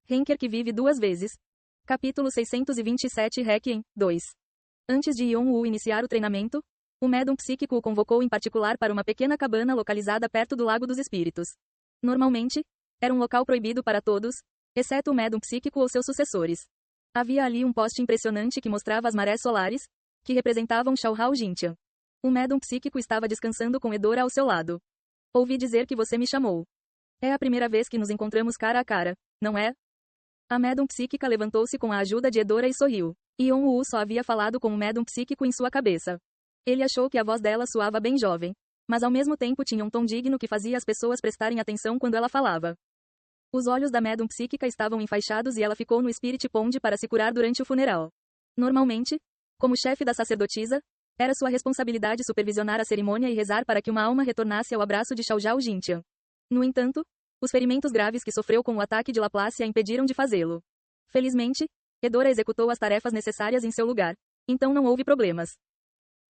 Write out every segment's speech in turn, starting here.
Henker que vive duas vezes. Capítulo 627 Requiem, 2. Antes de Yeon-woo iniciar o treinamento, o médium psíquico o convocou em particular para uma pequena cabana localizada perto do Lago dos Espíritos. Normalmente, era um local proibido para todos, exceto o médium psíquico ou seus sucessores. Havia ali um poste impressionante que mostrava as marés solares, que representavam Xiaohao Jintian. O médium psíquico estava descansando com Edora ao seu lado. Ouvi dizer que você me chamou. É a primeira vez que nos encontramos cara a cara, não é? A médium psíquica levantou-se com a ajuda de Edora e sorriu. Yeon-woo só havia falado com o médium psíquico em sua cabeça. Ele achou que a voz dela soava bem jovem, mas ao mesmo tempo tinha um tom digno que fazia as pessoas prestarem atenção quando ela falava. Os olhos da médium psíquica estavam enfaixados e ela ficou no Spirit Pond para se curar durante o funeral. Normalmente, como chefe da sacerdotisa, era sua responsabilidade supervisionar a cerimônia e rezar para que uma alma retornasse ao abraço de Xiaohao Jintian. No entanto, os ferimentos graves que sofreu com o ataque de Laplace a impediram de fazê-lo. Felizmente, Edora executou as tarefas necessárias em seu lugar, então não houve problemas.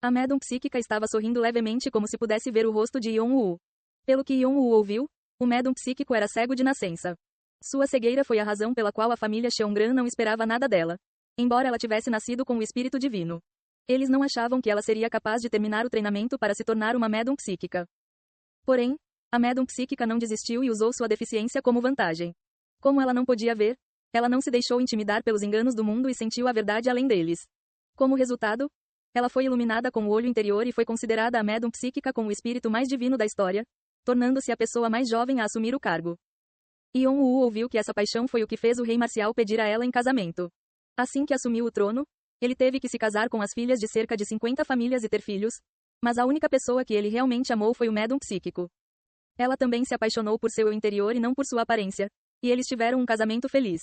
A médium psíquica estava sorrindo levemente como se pudesse ver o rosto de Yeon-woo. Pelo que Yeon-woo ouviu, o médium psíquico era cego de nascença. Sua cegueira foi a razão pela qual a família Cheongran não esperava nada dela, embora ela tivesse nascido com o espírito divino. Eles não achavam que ela seria capaz de terminar o treinamento para se tornar uma médium psíquica. Porém, a médium psíquica não desistiu e usou sua deficiência como vantagem. Como ela não podia ver, ela não se deixou intimidar pelos enganos do mundo e sentiu a verdade além deles. Como resultado, ela foi iluminada com o olho interior e foi considerada a médium psíquica com o espírito mais divino da história, tornando-se a pessoa mais jovem a assumir o cargo. Yeon-woo ouviu que essa paixão foi o que fez o rei marcial pedir a ela em casamento. Assim que assumiu o trono, ele teve que se casar com as filhas de cerca de 50 famílias e ter filhos, mas a única pessoa que ele realmente amou foi o médium psíquico. Ela também se apaixonou por seu interior e não por sua aparência, e eles tiveram um casamento feliz.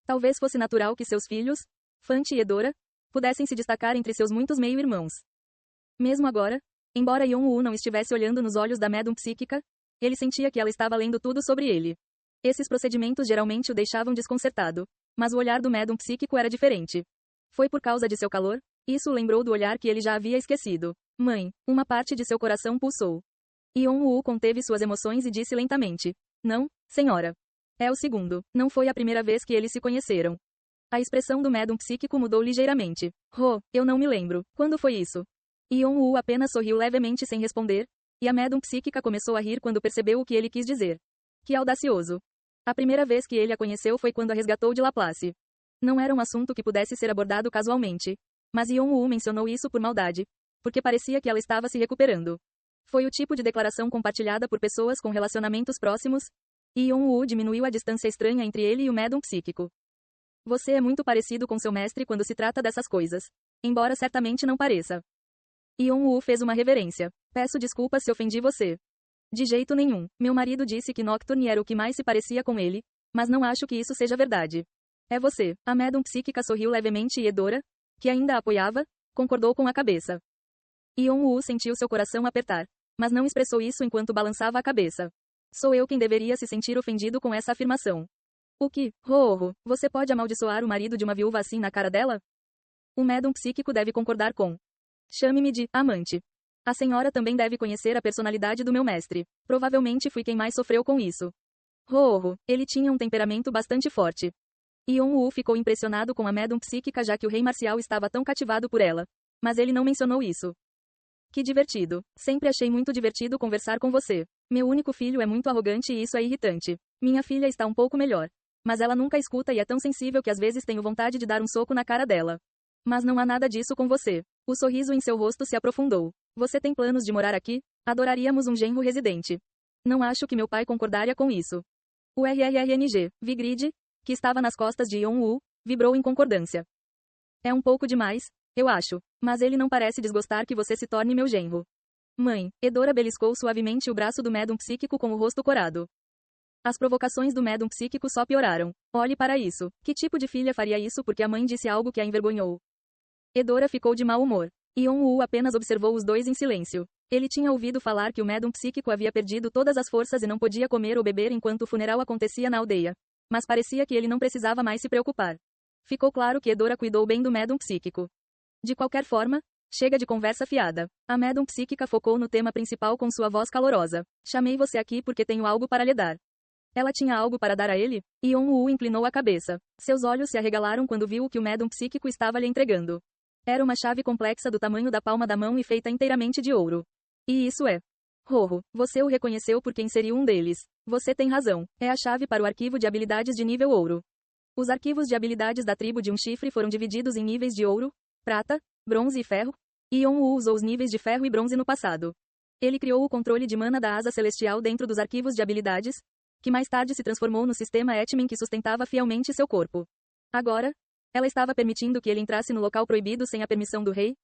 Talvez fosse natural que seus filhos, Fante e Edora, pudessem se destacar entre seus muitos meio-irmãos. Mesmo agora, embora Yeon-woo não estivesse olhando nos olhos da médium psíquica, ele sentia que ela estava lendo tudo sobre ele. Esses procedimentos geralmente o deixavam desconcertado, mas o olhar do médium psíquico era diferente. Foi por causa de seu calor? Isso o lembrou do olhar que ele já havia esquecido. Mãe, uma parte de seu coração pulsou. Yeon-woo conteve suas emoções e disse lentamente: Não, senhora. É o segundo. Não foi a primeira vez que eles se conheceram. A expressão do médium psíquico mudou ligeiramente. Eu não me lembro. Quando foi isso? Yeon-woo apenas sorriu levemente sem responder, e a médium psíquica começou a rir quando percebeu o que ele quis dizer. Que audacioso. A primeira vez que ele a conheceu foi quando a resgatou de Laplace. Não era um assunto que pudesse ser abordado casualmente. Mas Yeon-woo mencionou isso por maldade, porque parecia que ela estava se recuperando. Foi o tipo de declaração compartilhada por pessoas com relacionamentos próximos, e Yeon-woo diminuiu a distância estranha entre ele e o médium psíquico. Você é muito parecido com seu mestre quando se trata dessas coisas. Embora certamente não pareça. Yeon-woo fez uma reverência. Peço desculpas se ofendi você. De jeito nenhum. Meu marido disse que Nocturne era o que mais se parecia com ele, mas não acho que isso seja verdade. É você. A médium psíquica sorriu levemente e Edora, que ainda a apoiava, concordou com a cabeça. Yeon-woo sentiu seu coração apertar, mas não expressou isso enquanto balançava a cabeça. Sou eu quem deveria se sentir ofendido com essa afirmação. O que? Você pode amaldiçoar o marido de uma viúva assim na cara dela? O médium psíquico deve concordar com. Chame-me de amante. A senhora também deve conhecer a personalidade do meu mestre. Provavelmente fui quem mais sofreu com isso. Ele tinha um temperamento bastante forte. Yeon-woo ficou impressionado com a médium psíquica já que o rei marcial estava tão cativado por ela. Mas ele não mencionou isso. Que divertido. Sempre achei muito divertido conversar com você. Meu único filho é muito arrogante e isso é irritante. Minha filha está um pouco melhor. Mas ela nunca escuta e é tão sensível que às vezes tenho vontade de dar um soco na cara dela. Mas não há nada disso com você. O sorriso em seu rosto se aprofundou. Você tem planos de morar aqui? Adoraríamos um genro residente. Não acho que meu pai concordaria com isso. O RRRNG, Vigrid, que estava nas costas de Yeon-woo, vibrou em concordância. É um pouco demais, eu acho, mas ele não parece desgostar que você se torne meu genro. Mãe, Edora beliscou suavemente o braço do médium psíquico com o rosto corado. As provocações do médium psíquico só pioraram. Olhe para isso. Que tipo de filha faria isso porque a mãe disse algo que a envergonhou? Edora ficou de mau humor. Yeon-woo apenas observou os dois em silêncio. Ele tinha ouvido falar que o médium psíquico havia perdido todas as forças e não podia comer ou beber enquanto o funeral acontecia na aldeia. Mas parecia que ele não precisava mais se preocupar. Ficou claro que Edora cuidou bem do médium psíquico. De qualquer forma, chega de conversa fiada. A médium psíquica focou no tema principal com sua voz calorosa. Chamei você aqui porque tenho algo para lhe dar. Ela tinha algo para dar a ele? Yon-woo inclinou a cabeça. Seus olhos se arregalaram quando viu o que o médium psíquico estava lhe entregando. Era uma chave complexa do tamanho da palma da mão e feita inteiramente de ouro. E isso é. Rorro, você o reconheceu porque inseriu um deles. Você tem razão. É a chave para o arquivo de habilidades de nível ouro. Os arquivos de habilidades da tribo de um chifre foram divididos em níveis de ouro, prata, bronze e ferro. E Yon-woo usou os níveis de ferro e bronze no passado. Ele criou o controle de mana da asa celestial dentro dos arquivos de habilidades, que mais tarde se transformou no sistema Etmen que sustentava fielmente seu corpo. Agora, ela estava permitindo que ele entrasse no local proibido sem a permissão do rei?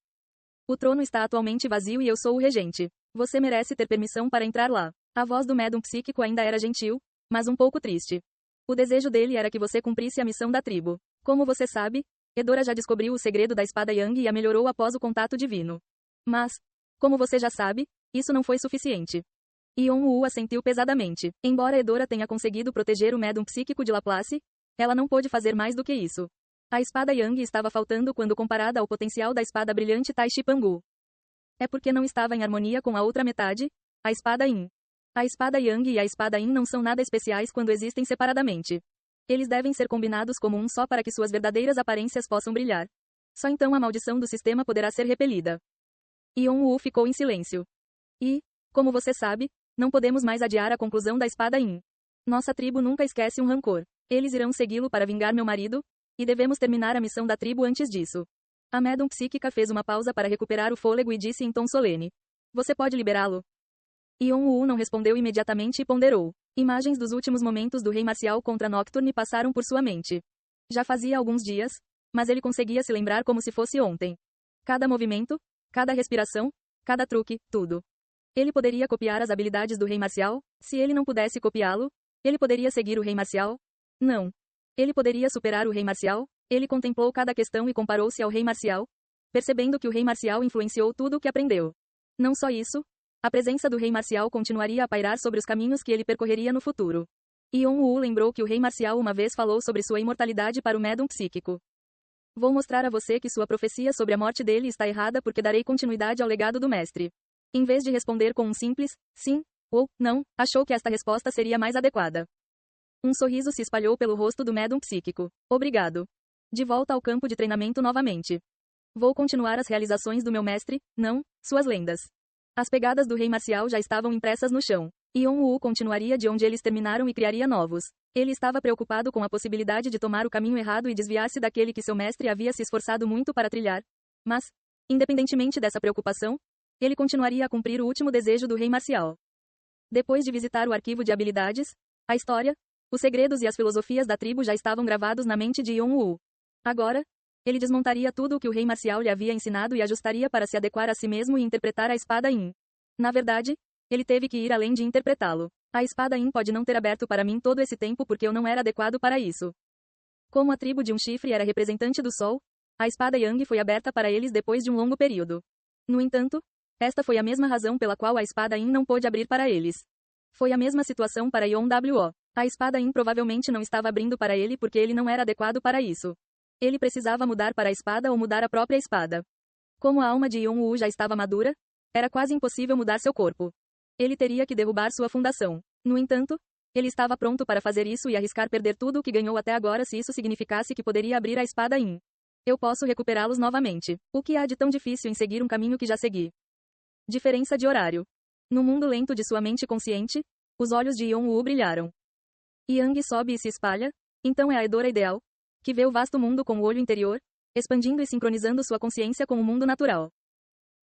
O trono está atualmente vazio e eu sou o regente. Você merece ter permissão para entrar lá. A voz do médium psíquico ainda era gentil, mas um pouco triste. O desejo dele era que você cumprisse a missão da tribo. Como você sabe, Edora já descobriu o segredo da espada Yang e a melhorou após o contato divino. Mas, como você já sabe, isso não foi suficiente. Yon-woo assentiu pesadamente. Embora Edora tenha conseguido proteger o médium psíquico de Laplace, ela não pôde fazer mais do que isso. A espada Yang estava faltando quando comparada ao potencial da espada brilhante Tai Chi Pangu. É porque não estava em harmonia com a outra metade, a espada Yin. A espada Yang e a espada Yin não são nada especiais quando existem separadamente. Eles devem ser combinados como um só para que suas verdadeiras aparências possam brilhar. Só então a maldição do sistema poderá ser repelida. Yon-woo ficou em silêncio. E, como você sabe, não podemos mais adiar a conclusão da espada Yin. Nossa tribo nunca esquece um rancor. Eles irão segui-lo para vingar meu marido, e devemos terminar a missão da tribo antes disso. A médium psíquica fez uma pausa para recuperar o fôlego e disse em tom solene. Você pode liberá-lo? Yon-woo não respondeu imediatamente e ponderou. Imagens dos últimos momentos do rei marcial contra Nocturne passaram por sua mente. Já fazia alguns dias, mas ele conseguia se lembrar como se fosse ontem. Cada movimento, cada respiração, cada truque, tudo. Ele poderia copiar as habilidades do rei marcial? Se ele não pudesse copiá-lo, ele poderia seguir o rei marcial? Não. Ele poderia superar o rei marcial? Ele contemplou cada questão e comparou-se ao rei marcial, percebendo que o rei marcial influenciou tudo o que aprendeu. Não só isso, a presença do rei marcial continuaria a pairar sobre os caminhos que ele percorreria no futuro. Yon-woo lembrou que o rei marcial uma vez falou sobre sua imortalidade para o médium psíquico. Vou mostrar a você que sua profecia sobre a morte dele está errada porque darei continuidade ao legado do mestre. Em vez de responder com um simples, sim, ou, não, achou que esta resposta seria mais adequada. Um sorriso se espalhou pelo rosto do médium psíquico. Obrigado. De volta ao campo de treinamento novamente. Vou continuar as realizações do meu mestre, não, suas lendas. As pegadas do rei marcial já estavam impressas no chão. Yon-woo continuaria de onde eles terminaram e criaria novos. Ele estava preocupado com a possibilidade de tomar o caminho errado e desviar-se daquele que seu mestre havia se esforçado muito para trilhar. Mas, independentemente dessa preocupação, ele continuaria a cumprir o último desejo do rei marcial. Depois de visitar o arquivo de habilidades, a história, os segredos e as filosofias da tribo já estavam gravados na mente de Yon-woo. Agora, ele desmontaria tudo o que o rei marcial lhe havia ensinado e ajustaria para se adequar a si mesmo e interpretar a espada Yin. Na verdade, ele teve que ir além de interpretá-lo. A espada Yin pode não ter aberto para mim todo esse tempo porque eu não era adequado para isso. Como a tribo de um chifre era representante do sol, a espada Yang foi aberta para eles depois de um longo período. No entanto, esta foi a mesma razão pela qual a espada Yin não pôde abrir para eles. Foi a mesma situação para Yon-woo. A espada Yin provavelmente não estava abrindo para ele porque ele não era adequado para isso. Ele precisava mudar para a espada ou mudar a própria espada. Como a alma de Yon-woo já estava madura, era quase impossível mudar seu corpo. Ele teria que derrubar sua fundação. No entanto, ele estava pronto para fazer isso e arriscar perder tudo o que ganhou até agora se isso significasse que poderia abrir a espada Yin. Eu posso recuperá-los novamente. O que há de tão difícil em seguir um caminho que já segui? Diferença de horário. No mundo lento de sua mente consciente, os olhos de Yon-woo brilharam. Yang sobe e se espalha, então é a Edora ideal, que vê o vasto mundo com o olho interior, expandindo e sincronizando sua consciência com o mundo natural.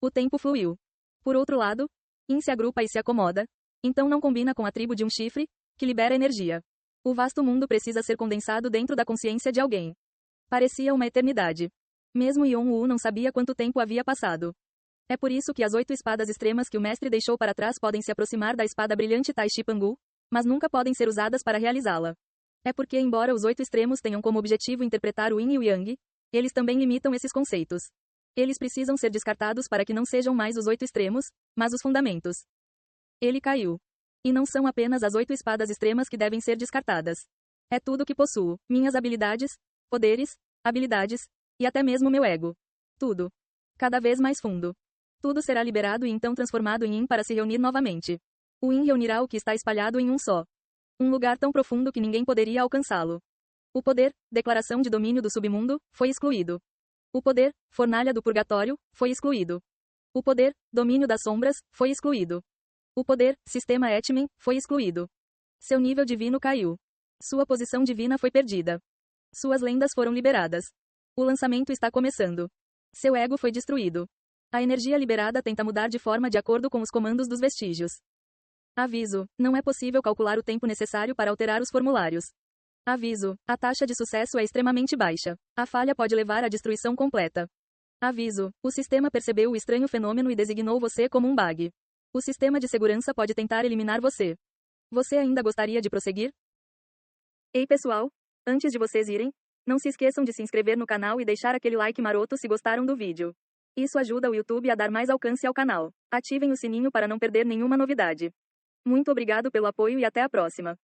O tempo fluiu. Por outro lado, Yin se agrupa e se acomoda, então não combina com a tribo de um chifre, que libera energia. O vasto mundo precisa ser condensado dentro da consciência de alguém. Parecia uma eternidade. Mesmo Yon-woo não sabia quanto tempo havia passado. É por isso que as 8 espadas extremas que o mestre deixou para trás podem se aproximar da espada brilhante Tai Chi Pangu, mas nunca podem ser usadas para realizá-la. É porque, embora os 8 extremos tenham como objetivo interpretar o Yin e o Yang, eles também limitam esses conceitos. Eles precisam ser descartados para que não sejam mais os 8 extremos, mas os fundamentos. Ele caiu. E não são apenas as 8 espadas extremas que devem ser descartadas. É tudo que possuo, minhas habilidades, poderes, habilidades, e até mesmo meu ego. Tudo. Cada vez mais fundo. Tudo será liberado e então transformado em Yin para se reunir novamente. O Yin reunirá o que está espalhado em um só. Um lugar tão profundo que ninguém poderia alcançá-lo. O poder, declaração de domínio do submundo, foi excluído. O poder, fornalha do purgatório, foi excluído. O poder, domínio das sombras, foi excluído. O poder, sistema Etmen, foi excluído. Seu nível divino caiu. Sua posição divina foi perdida. Suas lendas foram liberadas. O lançamento está começando. Seu ego foi destruído. A energia liberada tenta mudar de forma de acordo com os comandos dos vestígios. Aviso: não é possível calcular o tempo necessário para alterar os formulários. Aviso: a taxa de sucesso é extremamente baixa. A falha pode levar à destruição completa. Aviso: o sistema percebeu o estranho fenômeno e designou você como um bug. O sistema de segurança pode tentar eliminar você. Você ainda gostaria de prosseguir? Ei pessoal, antes de vocês irem, não se esqueçam de se inscrever no canal e deixar aquele like maroto se gostaram do vídeo. Isso ajuda o YouTube a dar mais alcance ao canal. Ativem o sininho para não perder nenhuma novidade. Muito obrigado pelo apoio e até a próxima.